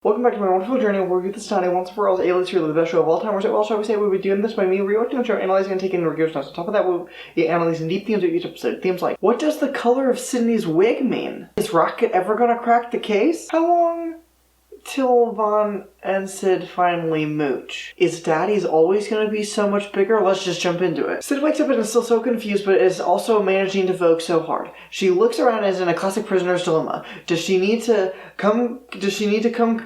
Welcome back to my wonderful journey where we get this time once and for all A-list here, the best show of all time. Well, shall we say we'll be doing this by me rewatching the show, analyzing and taking reviews notes. On top of that, we'll be analyzing deep themes of each episode. Themes like, what does the color of Sydney's wig mean? Is Rocket ever gonna crack the case? How long till Vaughn and Sid finally mooch? Is Daddy's always going to be so much bigger? Let's just jump into it. Sid wakes up and is still so confused, but is also managing to vogue so hard. She looks around and is in a classic prisoner's dilemma. Does she need to come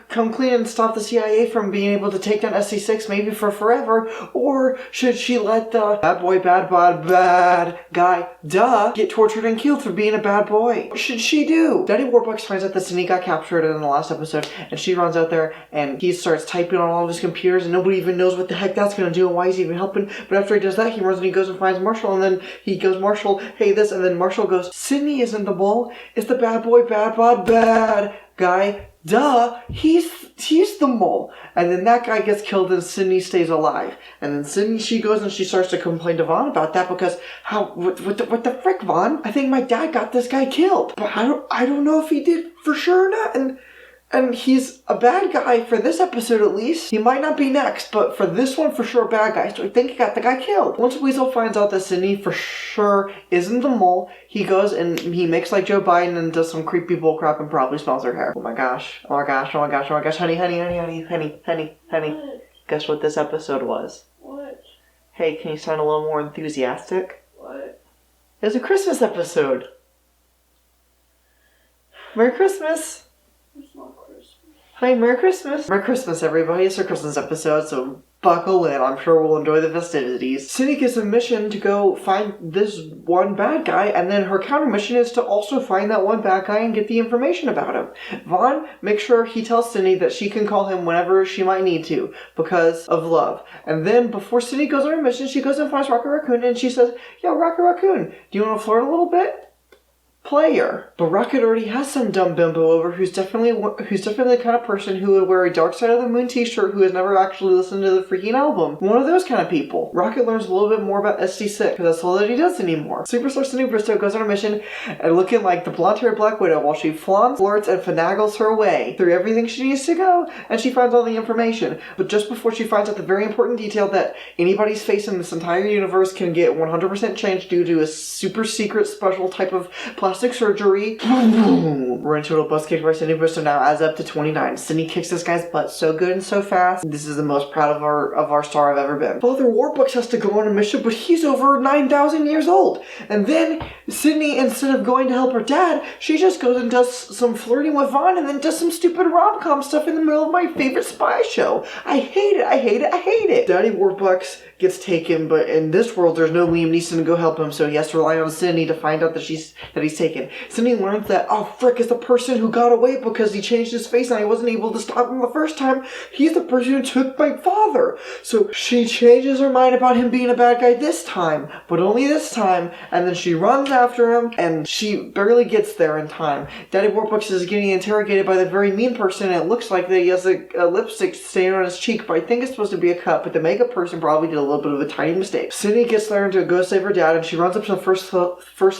clean and stop the CIA from being able to take down SC6 maybe for forever? Or should she let the bad guy, get tortured and killed for being a bad boy? What should she do? Daddy Warbucks finds out that Sydney got captured in the last episode, and she runs out there and he starts typing on all of his computers and nobody even knows what the heck that's going to do and why he's even helping. But after he does that, he runs and he goes and finds Marshall, and then he goes, Marshall, hey this, and then Marshall goes, Sydney isn't the mole, it's the bad boy, bad guy. Duh, he's the mole. And then that guy gets killed and Sydney stays alive. And then Sydney, she goes and she starts to complain to Vaughn about that because what the frick, Vaughn? I think my dad got this guy killed. But I don't know if he did for sure or not. And he's a bad guy for this episode at least. He might not be next, but for this one, for sure, bad guy. So I think he got the guy killed. Once Weasel finds out that Sydney for sure isn't the mole, he goes and he makes like Joe Biden and does some creepy bullcrap and probably smells her hair. Oh my gosh, honey. Guess what this episode was? What? Hey, can you sound a little more enthusiastic? What? It was a Christmas episode. Merry Christmas. It's not Christmas. Hi, Merry Christmas. Merry Christmas, everybody. It's a Christmas episode, so buckle in. I'm sure we'll enjoy the festivities. Sydney gets a mission to go find this one bad guy, and then her counter mission is to also find that one bad guy and get the information about him. Vaughn makes sure he tells Sydney that she can call him whenever she might need to because of love. And then before Sydney goes on her mission, she goes and finds Rocket Raccoon, and she says, yo, Rocket Raccoon, do you want to flirt a little bit? Player. But Rocket already has some dumb bimbo over who's definitely the kind of person who would wear a Dark Side of the Moon t-shirt who has never actually listened to the freaking album. One of those kind of people. Rocket learns a little bit more about SC6 because that's all that he does anymore. Superstar Sydney Bristow goes on a mission and looking like the blonde-haired Black Widow while she flaunts, flirts, and finagles her way through everything she needs to go, and she finds all the information. But just before she finds out the very important detail that anybody's face in this entire universe can get 100% changed due to a super secret special type of plastic surgery. We're into a bus kick by Sydney Bristow now adds up to 29. Sydney kicks this guy's butt so good and so fast. This is the most proud of our star I've ever been. Father Warbucks has to go on a mission, but he's over 9,000 years old. And then Sydney, instead of going to help her dad, she just goes and does some flirting with Vaughn and then does some stupid rom-com stuff in the middle of my favorite spy show. I hate it. Daddy Warbucks gets taken, but in this world there's no Liam Neeson to go help him, so he has to rely on Sydney to find out that he's taken. Sydney learns that, oh frick, is the person who got away because he changed his face and I wasn't able to stop him the first time. He's the person who took my father. So she changes her mind about him being a bad guy this time, but only this time, and then she runs after him and she barely gets there in time. Daddy Warbucks is getting interrogated by the very mean person and it looks like that he has a lipstick stain on his cheek, but I think it's supposed to be a cut, but the makeup person probably did a little bit of a tiny mistake. Sydney gets there to go save her dad and she runs up to the first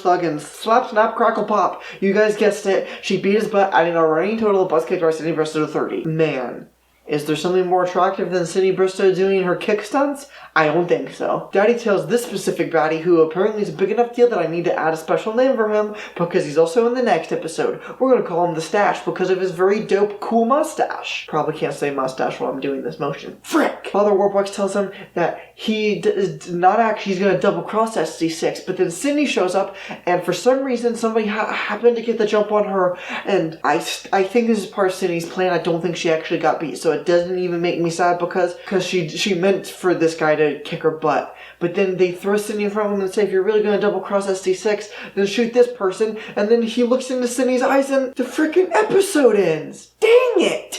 thug and slap, snap, crackle, pop. You guys guessed it. She beat his butt, adding a running total of bus kick by Sydney Bristow to 30. Man, is there something more attractive than Sydney Bristow doing her kick stunts? I don't think so. Daddy tells this specific baddie, who apparently is a big enough deal that I need to add a special name for him because he's also in the next episode. We're going to call him the Stache because of his very dope, cool mustache. Probably can't say mustache while I'm doing this motion. Frick! Father Warbucks tells him that he is not actually, he's going to double cross SC6, but then Sydney shows up and for some reason somebody happened to get the jump on her, and I think this is part of Sydney's plan. I don't think she actually got beat, so it doesn't even make me sad because she meant for this guy to kick her butt. But then they throw Sydney in front of him and say, if you're really going to double cross SC6, then shoot this person, and then he looks into Sydney's eyes and the freaking episode ends. Dang it!